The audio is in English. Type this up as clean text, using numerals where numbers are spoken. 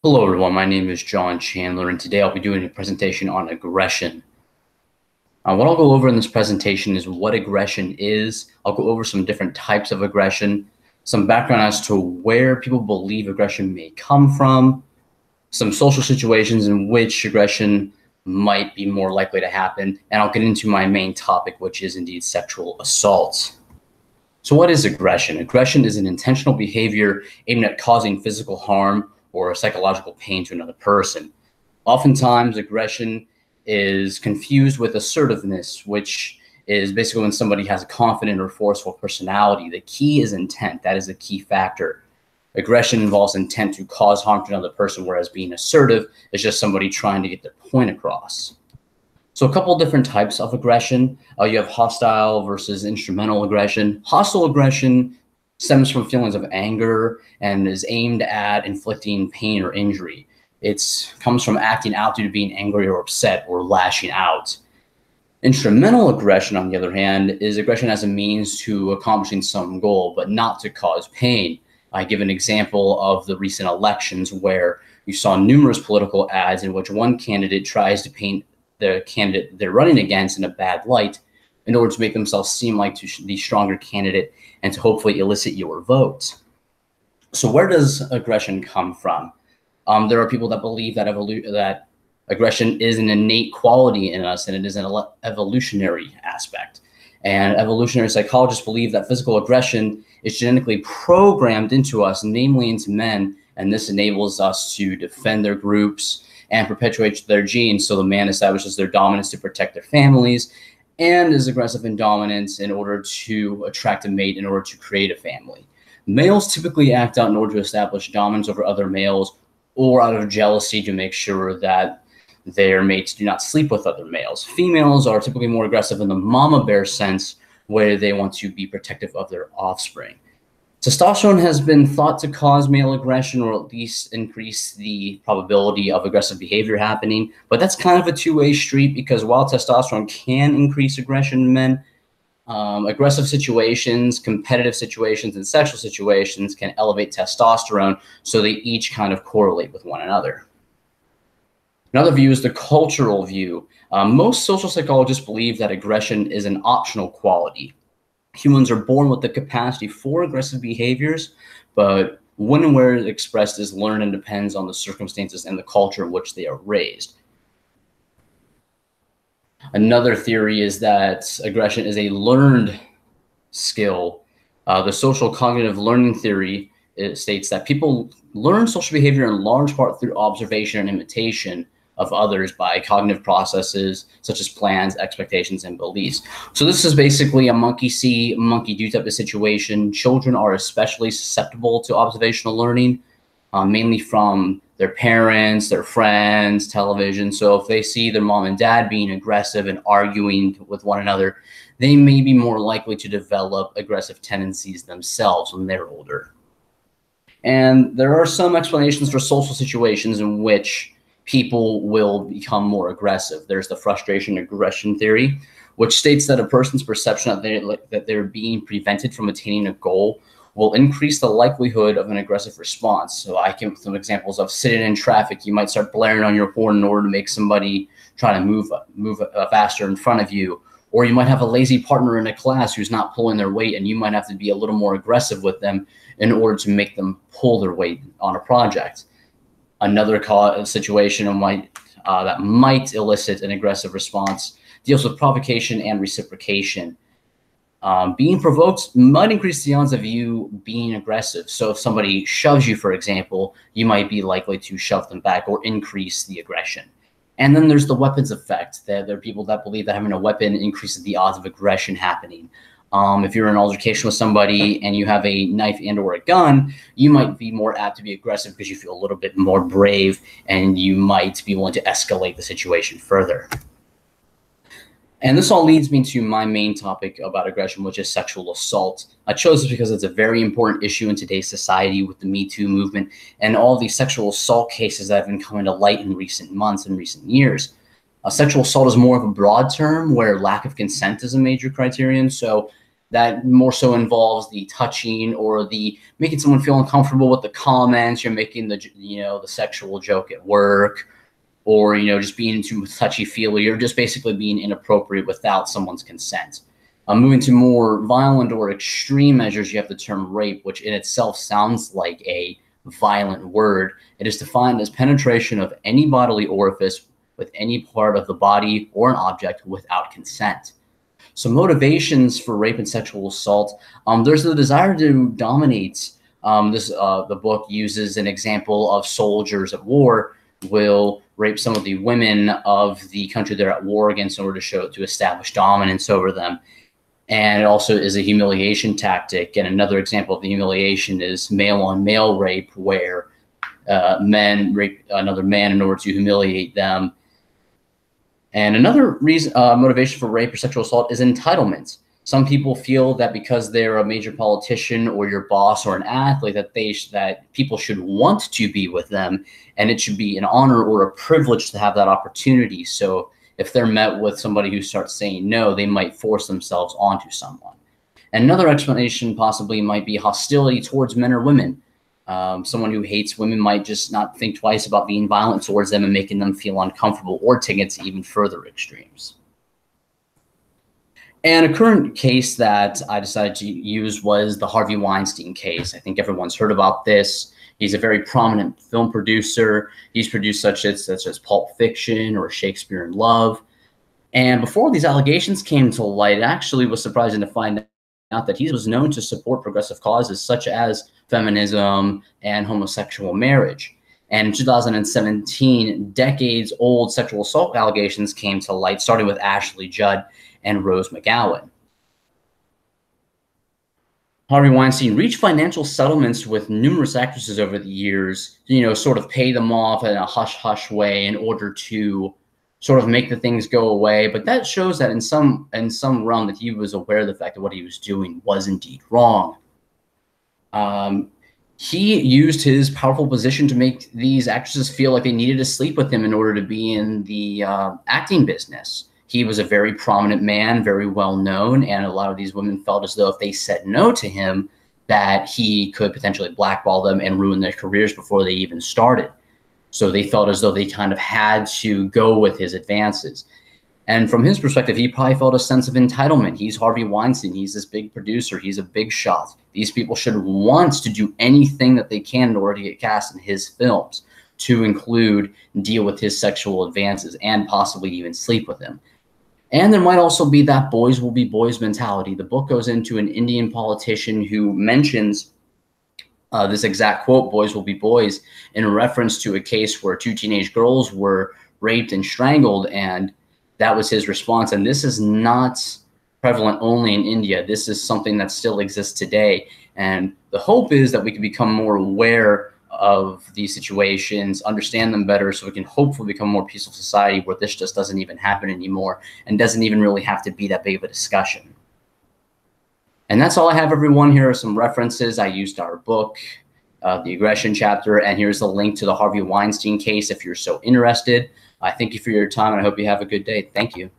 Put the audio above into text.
Hello everyone, my name is John Chandler, and today I'll be doing a presentation on aggression. What I'll go over in this presentation is what aggression is. I'll go over some different types of aggression, some background as to where people believe aggression may come from, some social situations in which aggression might be more likely to happen, and I'll get into my main topic, which is indeed sexual assault. So what is aggression? Aggression is an intentional behavior aimed at causing physical harm or psychological pain to another person. Oftentimes, aggression is confused with assertiveness, which is basically when somebody has a confident or forceful personality. The key is intent. That is a key factor. Aggression involves intent to cause harm to another person, whereas being assertive is just somebody trying to get their point across. So a couple different types of aggression. You have hostile versus instrumental aggression. Hostile aggression stems from feelings of anger and is aimed at inflicting pain or injury. It comes from acting out due to being angry or upset or lashing out. Instrumental aggression, on the other hand, is aggression as a means to accomplishing some goal, but not to cause pain. I give an example of the recent elections where you saw numerous political ads in which one candidate tries to paint the candidate they're running against in a bad light in order to make themselves seem like the stronger candidate and to hopefully elicit your vote. So where does aggression come from? There are people that believe that aggression is an innate quality in us and it is an evolutionary aspect. And evolutionary psychologists believe that physical aggression is genetically programmed into us, namely into men, and this enables us to defend their groups and perpetuate their genes. So the man establishes their dominance to protect their families and is aggressive in dominance in order to attract a mate, in order to create a family. Males typically act out in order to establish dominance over other males or out of jealousy to make sure that their mates do not sleep with other males. Females are typically more aggressive in the mama bear sense, where they want to be protective of their offspring. Testosterone has been thought to cause male aggression, or at least increase the probability of aggressive behavior happening. But that's kind of a two-way street, because while testosterone can increase aggression in men, aggressive situations, competitive situations, and sexual situations can elevate testosterone, so they each kind of correlate with one another. Another view is the cultural view. Most social psychologists believe that aggression is an optional quality. Humans are born with the capacity for aggressive behaviors, but when and where it's expressed is learned and depends on the circumstances and the culture in which they are raised. Another theory is that aggression is a learned skill. The social cognitive learning theory states that people learn social behavior in large part through observation and imitation of others by cognitive processes such as plans, expectations, and beliefs. So this is basically a monkey see, monkey do type of situation. Children are especially susceptible to observational learning, mainly from their parents, their friends, television. So if they see their mom and dad being aggressive and arguing with one another, they may be more likely to develop aggressive tendencies themselves when they're older. And there are some explanations for social situations in which people will become more aggressive. There's the frustration aggression theory, which states that a person's perception that they're being prevented from attaining a goal will increase the likelihood of an aggressive response. So I give some examples of sitting in traffic. You might start blaring on your horn in order to make somebody try to move faster in front of you. Or you might have a lazy partner in a class who's not pulling their weight, and you might have to be a little more aggressive with them in order to make them pull their weight on a project. Another situation that might elicit an aggressive response deals with provocation and reciprocation. Being provoked might increase the odds of you being aggressive. So if somebody shoves you, for example, you might be likely to shove them back or increase the aggression. And then there's the weapons effect. There are people that believe that having a weapon increases the odds of aggression happening. If you're in an altercation with somebody and you have a knife and or a gun, you might be more apt to be aggressive because you feel a little bit more brave and you might be willing to escalate the situation further. And this all leads me to my main topic about aggression, which is sexual assault. I chose this because it's a very important issue in today's society with the Me Too movement and all these sexual assault cases that have been coming to light in recent months and recent years. Sexual assault is more of a broad term where lack of consent is a major criterion. So that more so involves the touching or the making someone feel uncomfortable with the comments. You're making the, the sexual joke at work, or, just being too touchy-feely. You're just basically being inappropriate without someone's consent. Moving to more violent or extreme measures, you have the term rape, which in itself sounds like a violent word. It is defined as penetration of any bodily orifice with any part of the body or an object without consent. So motivations for rape and sexual assault, there's the desire to dominate. The book uses an example of soldiers at war will rape some of the women of the country they're at war against in order to establish dominance over them. And it also is a humiliation tactic. And another example of the humiliation is male-on-male rape, where men rape another man in order to humiliate them. And another reason, motivation for rape or sexual assault is entitlement. Some people feel that because they're a major politician or your boss or an athlete, that people should want to be with them, and it should be an honor or a privilege to have that opportunity. So if they're met with somebody who starts saying no, they might force themselves onto someone. And another explanation possibly might be hostility towards men or women. Someone who hates women might just not think twice about being violent towards them and making them feel uncomfortable, or taking it to even further extremes. And a current case that I decided to use was the Harvey Weinstein case. I think everyone's heard about this. He's a very prominent film producer. He's produced such as Pulp Fiction or Shakespeare in Love. And before these allegations came to light, it actually was surprising to find out that he was known to support progressive causes such as feminism and homosexual marriage. And in 2017, decades-old sexual assault allegations came to light, starting with Ashley Judd and Rose McGowan. Harvey Weinstein reached financial settlements with numerous actresses over the years, sort of pay them off in a hush-hush way in order to sort of make the things go away. But that shows that in some realm that he was aware of the fact that what he was doing was indeed wrong. He used his powerful position to make these actresses feel like they needed to sleep with him in order to be in the acting business. He was a very prominent man, very well known, and a lot of these women felt as though if they said no to him, that he could potentially blackball them and ruin their careers before they even started. So they felt as though they kind of had to go with his advances. And from his perspective, he probably felt a sense of entitlement. He's Harvey Weinstein. He's this big producer. He's a big shot. These people should want to do anything that they can in order to get cast in his films, to include deal with his sexual advances and possibly even sleep with him. And there might also be that boys will be boys mentality. The book goes into an Indian politician who mentions this exact quote, boys will be boys, in reference to a case where two teenage girls were raped and strangled, and that was his response. And this is not prevalent only in India. This is something that still exists today. And the hope is that we can become more aware of these situations, understand them better, so we can hopefully become a more peaceful society where this just doesn't even happen anymore and doesn't even really have to be that big of a discussion. And that's all I have, everyone. Here are some references. I used our book, the aggression chapter, and here's the link to the Harvey Weinstein case if you're so interested. I thank you for your time, and I hope you have a good day. Thank you.